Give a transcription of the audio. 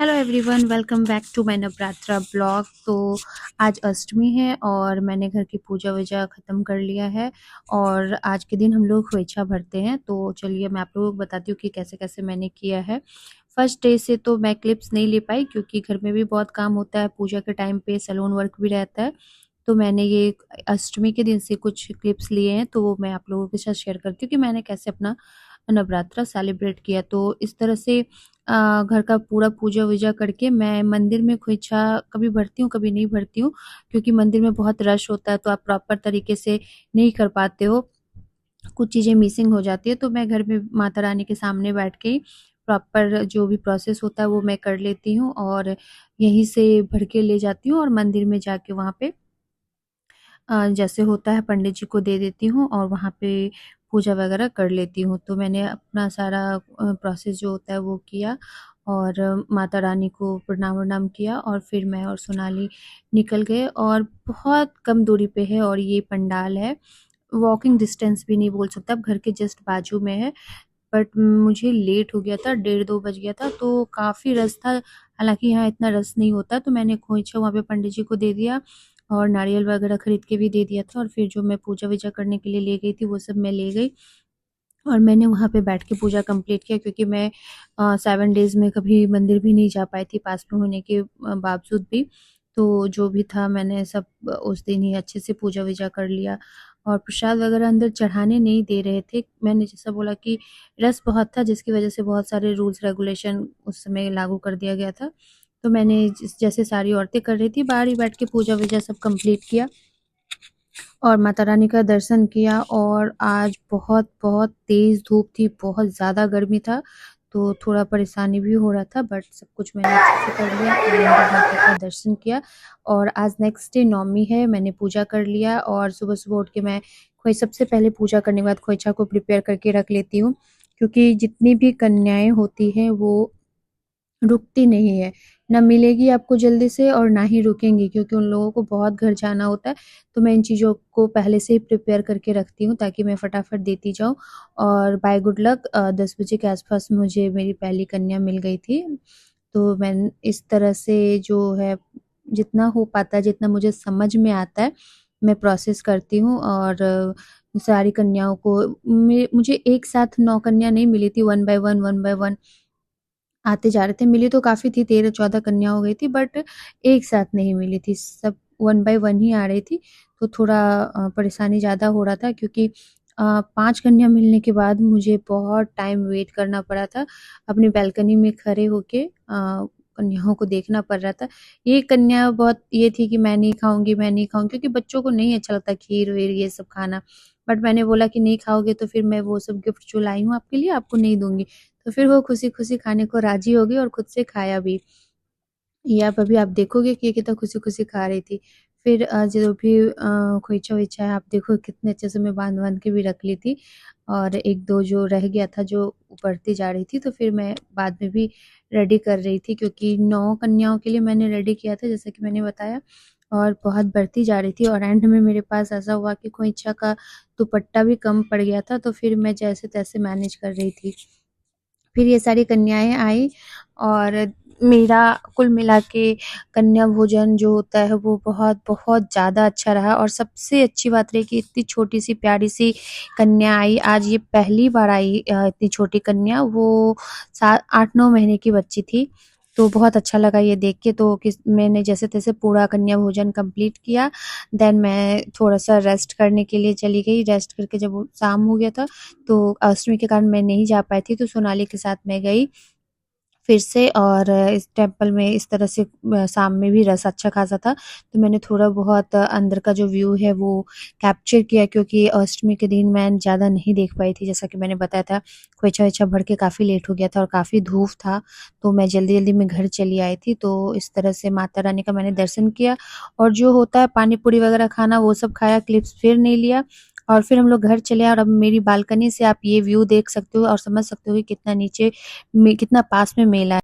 Hello everyone, welcome back to my Navratra blog. तो आज अष्टमी है और मैंने घर की पूजा वूजा ख़त्म कर लिया है और आज के दिन हम लोग खोइछा भरते हैं। तो चलिए मैं आप लोगों को बताती हूँ कि कैसे कैसे मैंने किया है। फर्स्ट डे से तो मैं क्लिप्स नहीं ले पाई क्योंकि घर में भी बहुत काम होता है, पूजा के टाइम पे सैलून वर्क भी रहता है। तो मैंने ये अष्टमी के दिन से कुछ क्लिप्स लिए हैं, तो वो मैं आप लोगों के साथ शेयर करती हूँ कि मैंने कैसे अपना नवरात्रा सेलिब्रेट किया। तो इस तरह से घर का पूरा पूजा-वूजा करके मैं मंदिर में खोइछा कभी भरती हूँ, कभी नहीं भरती हूँ, क्योंकि मंदिर में बहुत रश होता है तो आप प्रॉपर तरीके से नहीं कर पाते हो, कुछ चीज़ें मिसिंग हो जाती है। तो मैं घर में माता रानी के सामने बैठ के ही प्रॉपर जो भी प्रोसेस होता है वो मैं कर लेती हूँ और यहीं से भर के ले जाती हूँ और मंदिर में जाके वहाँ पे जैसे होता है पंडित जी को दे देती हूँ और वहाँ पे पूजा वगैरह कर लेती हूँ। तो मैंने अपना सारा प्रोसेस जो होता है वो किया और माता रानी को प्रणाम वरनाम किया और फिर मैं और सोनाली निकल गए और बहुत कम दूरी पे है और ये पंडाल है। वॉकिंग डिस्टेंस भी नहीं बोल सकते, अब घर के जस्ट बाजू में है। बट मुझे लेट हो गया था, डेढ़ 2 बज गया था तो काफ़ी रश था। हालाँकि यहाँ इतना रश नहीं होता, तो मैंने खोइछा वहाँ पे पंडित जी को दे दिया और नारियल वगैरह खरीद के भी दे दिया था और फिर जो मैं पूजा-वूजा करने के लिए ले गई थी वो सब मैं ले गई और मैंने वहाँ पे बैठ के पूजा कंप्लीट किया क्योंकि मैं 7 डेज़ में कभी मंदिर भी नहीं जा पाई थी पास में होने के बावजूद भी। तो जो भी था मैंने सब उस दिन ही अच्छे से पूजा-वूजा कर लिया और प्रसाद वगैरह अंदर चढ़ाने नहीं दे रहे थे। मैंने जैसा बोला कि रश बहुत था जिसकी वज़ह से बहुत सारे रूल्स रेगुलेशन उस समय लागू कर दिया गया था। तो मैंने जैसे सारी औरतें कर रही थी बाहर ही बैठ के पूजा-वूजा सब कंप्लीट किया और माता रानी का दर्शन किया और आज बहुत तेज़ धूप थी, बहुत ज़्यादा गर्मी था, तो थोड़ा परेशानी भी हो रहा था बट सब कुछ मैंने अच्छे से कर लिया एंड माता का दर्शन किया। और आज नेक्स्ट डे नवमी है, मैंने पूजा कर लिया और सुबह-सुबह उठ के मैं खोई सबसे पहले पूजा करने के बाद खोइछा को प्रिपेयर करके रख लेती हूँ, क्योंकि जितनी भी कन्याएँ होती हैं वो रुकती नहीं है, ना मिलेगी आपको जल्दी से और ना ही रुकेंगी क्योंकि उन लोगों को बहुत घर जाना होता है। तो मैं इन चीज़ों को पहले से ही प्रिपेयर करके रखती हूँ ताकि मैं फटाफट देती जाऊँ और बाय गुड लक 10 बजे के आस-पास मुझे मेरी पहली कन्या मिल गई थी। तो मैं इस तरह से जो है जितना हो पाता है, जितना मुझे समझ में आता है, मैं प्रोसेस करती हूँ और सारी कन्याओं को मुझे एक साथ 9 कन्या नहीं मिली थी, वन बाय वन आते जा रहे थे। मिली तो काफ़ी थी, 13-14 कन्या हो गई थी बट एक साथ नहीं मिली थी, सब वन बाय वन ही आ रही थी। तो थोड़ा परेशानी ज़्यादा हो रहा था क्योंकि 5 कन्या मिलने के बाद मुझे बहुत टाइम वेट करना पड़ा था। अपनी बालकनी में खड़े होके कन्याओं को देखना पड़ रहा था। ये कन्या बहुत ये थी कि मैं नहीं खाऊँगी, मैं नहीं खाऊँगी क्योंकि बच्चों को नहीं अच्छा लगता खीर-वीर ये सब खाना। बट मैंने बोला कि नहीं खाओगे तो फिर मैं वो सब गिफ्ट जो लाई हूँ आपके लिए आपको नहीं दूँगी। तो फिर वो खुशी-खुशी खाने को राज़ी हो गई और खुद से खाया भी। ये आप अभी आप देखोगे कि ये कितना खुशी-खुशी खा रही थी। फिर जो भी खोइचा-वोइचा है आप देखो कितने अच्छे से मैं बाँध-वाँध के भी रख ली थी और 1-2 जो रह गया था जो बढ़ती जा रही थी तो फिर मैं बाद में भी रेडी कर रही थी क्योंकि 9 कन्याओं के लिए मैंने रेडी किया था जैसा कि मैंने बताया और बहुत बढ़ती जा रही थी और एंड में मेरे पास ऐसा हुआ कि खोइचा का दुपट्टा भी कम पड़ गया था तो फिर मैं जैसे-तैसे मैनेज कर रही थी। फिर ये सारी कन्याएँ आई और मेरा कुल मिला के कन्या भोजन जो होता है वो बहुत ज़्यादा अच्छा रहा और सबसे अच्छी बात रही कि इतनी छोटी-सी प्यारी-सी कन्या आई। आज ये पहली बार आई इतनी छोटी कन्या वो 8-9 महीने की बच्ची थी। तो बहुत अच्छा लगा ये देख के तो मैंने जैसे-तैसे पूरा कन्या भोजन कंप्लीट किया। देन मैं थोड़ा-सा रेस्ट करने के लिए चली गई। रेस्ट करके जब वो शाम हो गया था तो अष्टमी के कारण मैं नहीं जा पाई थी तो सोनाली के साथ मैं गई फिर से और इस टेम्पल में इस तरह से शाम में भी रस अच्छा खासा था, तो मैंने थोड़ा बहुत अंदर का जो व्यू है वो कैप्चर किया क्योंकि अष्टमी के दिन मैं ज़्यादा नहीं देख पाई थी जैसा कि मैंने बताया था, खोइचा-वोइचा भर के काफ़ी लेट हो गया था और काफ़ी धूप था, तो मैं जल्दी-जल्दी में घर चली आई थी। तो इस तरह से माता रानी का मैंने दर्शन किया और जो होता है पानी-पूरी वगैरह खाना वो सब खाया, क्लिप्स फिर नहीं लिया और फिर हम लोग घर चले आए और अब मेरी बालकनी से आप ये व्यू देख सकते हो और समझ सकते हो कि कितना नीचे में कितना पास में मेला है।